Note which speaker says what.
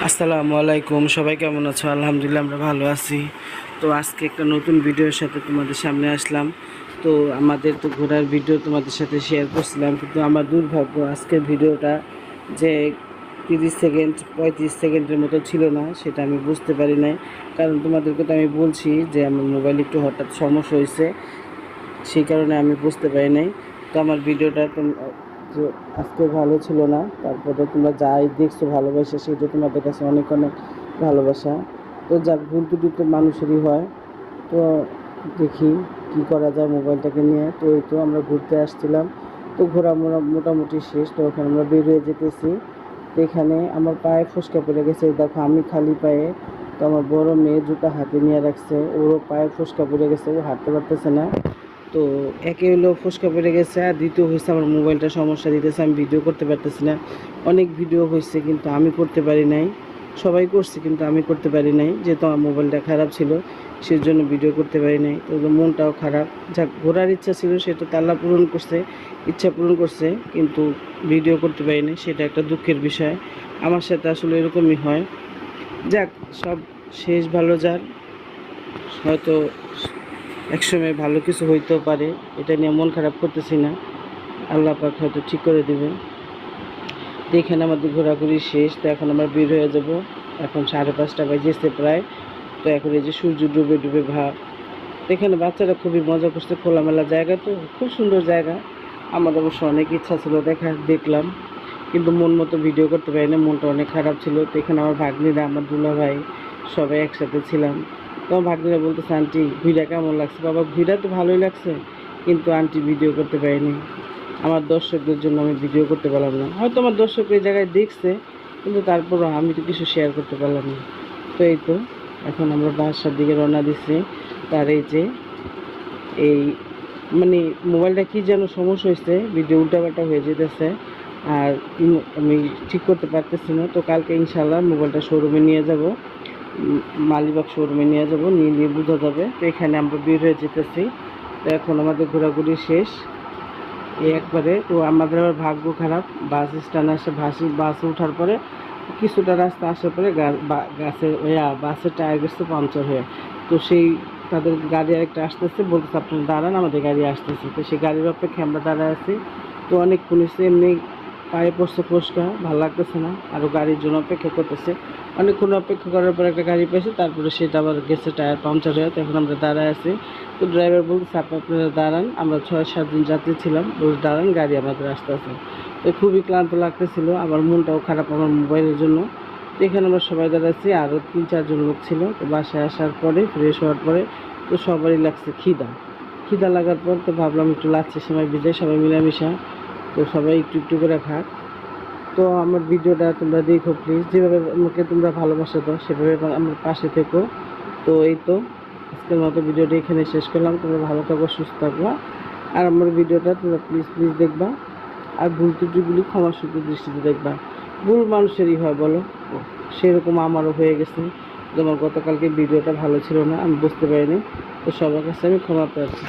Speaker 1: আসসালামু আলাইকুম, সবাই কেমন আছো? আলহামদুলিল্লাহ আমরা ভালো আছি। তো আজকে একটা নতুন ভিডিওর সাথে তোমাদের সামনে আসলাম। তো আমাদের তো ঘোরার ভিডিও তোমাদের সাথে শেয়ার করছিলাম, কিন্তু আমার দুর্ভাগ্য আজকের ভিডিওটা যে 30 সেকেন্ড 35 সেকেন্ডের মতো ছিল না, সেটা আমি বুঝতে পারি নাই। কারণ তোমাদেরকে তো আমি বলছি যে আমার মোবাইল একটু হঠাৎ সমস্যা হয়েছে, সেই কারণে আমি বুঝতে পারি নাই। তো আমার ভিডিওটা যে আজকে ভালো ছিল না, তারপরে তোমরা যাই দেখছো ভালোবাসা, সেটা তোমাদের কাছে অনেক অনেক ভালোবাসা। তো যাক, ভুল ত্রুটি তো মানুষেরই হয়। তো দেখি কি করা যায় মোবাইলটাকে নিয়ে। তো এই তো আমরা ঘুরতে আসছিলাম, তো ঘোরা মোটামুটি শেষ। তো ওখানে আমরা বের হয়ে যেতেছি। তো এখানে আমার পায়ে ফোসকা পড়ে গেছে, দেখো আমি খালি পায়ে। তো আমার বড় মেয়ে জুতা হাতে নিয়ে রাখছে, ওরও পায়ে ফোসকা পড়ে গেছে, ও হাঁটতে পারতেছে না। তো একে হলো ফোসকা পড়ে গেছে, আর দ্বিতীয় হয়েছে আমার মোবাইলটা সমস্যা দিতেছে, আমি ভিডিও করতে পারতেছি না। অনেক ভিডিও হয়েছে কিন্তু আমি করতে পারি নাই, সবাই করছে কিন্তু আমি করতে পারি নাই, যেহেতু আমার মোবাইলটা খারাপ ছিল সেই জন্য ভিডিও করতে পারি নাই। তো মনটাও খারাপ। যাক, ঘোরার ইচ্ছা ছিল, সেটা তো আল্লাহ পূরণ করছে, ইচ্ছা পূরণ করছে, কিন্তু ভিডিও করতে পারি নাই, সেটা একটা দুঃখের বিষয়। আমার সাথে আসলে এরকমই হয়। যাক, সব শেষ ভালো যার, হয়তো একসময় ভালো কিছু হইতেও পারে, এটা নিয়ে মন খারাপ করতেছি না। আল্লাহ পাক হয়তো ঠিক করে দেবে। তো এখানে আমাদের ঘোরাঘুরি শেষ। তো এখন আমরা বের হয়ে যাব। এখন 5:30 বাজেছে প্রায়। তো এখন এই যে সূর্য ডুবে ডুবে ভাব। তো এখানে বাচ্চারা খুবই মজা করছে, খোলামেলা জায়গা, তো খুব সুন্দর জায়গা। আমার অবশ্য অনেক ইচ্ছা ছিল দেখলাম, কিন্তু মন মতো ভিডিও করতে পারি না, মনটা অনেক খারাপ ছিল। তো এখানে আমার ভাগ্নিরা, আমার দুলা ভাই, সবাই একসাথে ছিলাম। তো আমার ভাগ্নিরা বলতেছে, আন্টি ঘুরা কেমন লাগছে? বাবা, ঘুরা তো ভালোই লাগছে, কিন্তু আন্টি ভিডিও করতে পারিনি, আমার দর্শকদের জন্য আমি ভিডিও করতে পারলাম না। হয়তো আমার দর্শক এই জায়গায় দেখছে, কিন্তু তারপরও আমি তো কিছু শেয়ার করতে পারলাম না। তো এই তো এখন আমরা বাসার দিকে রওনা দিচ্ছি। তার এই যে এই মানে মোবাইলটা কি যেন সমস্যা হয়েছে, ভিডিও উল্টাপাল্টা হয়ে যেতেছে, আর আমি ঠিক করতে পারতেছি না। তো কালকে ইনশাল্লাহ মোবাইলটা শোরুমে নিয়ে যাব, মালিবাগ শোরুমে নিয়ে যাব, নিয়ে নিয়ে বোঝা যাবে। তো এখানে আমরা বের হয়ে যেতেছি। তো এখন আমাদের ঘোরাঘুরি শেষ এই একবারে। তো আমাদের আবার ভাগ্য খারাপ, বাস স্ট্যান্ড আসে, বাসে ওঠার পরে কিছুটা রাস্তা আসার পরে গাছের বাসের টায়ার গেছে পাংচার হয়ে। তো সেই তাদের গাড়ি আরেকটা আসতেছে, বলতেছে আপনারা দাঁড়ান, আমাদের গাড়ি আসতেছে। তো সেই গাড়ির অপেক্ষায় আমরা দাঁড়ায় আছি। তো অনেকক্ষণ এসে এমনি পায়ে পড়ছে ফোসকা, ভালো লাগতেছে না, আরও গাড়ির জন্য অপেক্ষা করতেছে। অনেকক্ষণ অপেক্ষা করার পর একটা গাড়ি পেয়েছে, তারপরে সেটা আবার গেছে টায়ার পাংচার হয়ে। তো এখন আমরা দাঁড়ায় আছি। তো ড্রাইভার বলতেছে আপনারা দাঁড়ান, আমরা 6-7 জন যাত্রী ছিলাম, বলে দাঁড়ান, গাড়ি আমাদের আসতেছে। তো খুবই ক্লান্ত লাগতেছিল, আমার মনটাও খারাপ আমার মোবাইলের জন্য। তো এখানে আমরা সবাই দাঁড়াচ্ছি, আরও 3-4 জন লোক ছিল। তো বাসায় আসার পরে ফ্রেশ হওয়ার পরে তো সবারই লাগছে খিদা। খিদা লাগার পর তো ভাবলাম একটু লাচ্ছির সময় ভিজে সবাই মিলামিশা, তো সবাই একটু একটু করে খাক। তো আমার ভিডিওটা তোমরা দেখো প্লিজ, যেভাবে আমাকে তোমরা ভালোবাসা দাও সেভাবে আমার পাশে থেকো। তো এই তো আজকের মতো ভিডিওটা এখানে শেষ করলাম। তোমরা ভালো থাকো, সুস্থ থাকবা, আর আমার ভিডিওটা তোমরা প্লিজ প্লিজ দেখবা, আর ভুল ত্রুটিগুলি ক্ষমাসুন্দর দৃষ্টিতে দেখবা। ভুল মানুষেরই হয় বলো, সেরকম আমারও হয়ে গেছে। যেমন গতকালকে ভিডিওটা ভালো ছিল না, আমি বুঝতে পারিনি। তো সবার কাছে আমি ক্ষমা প্রার্থী।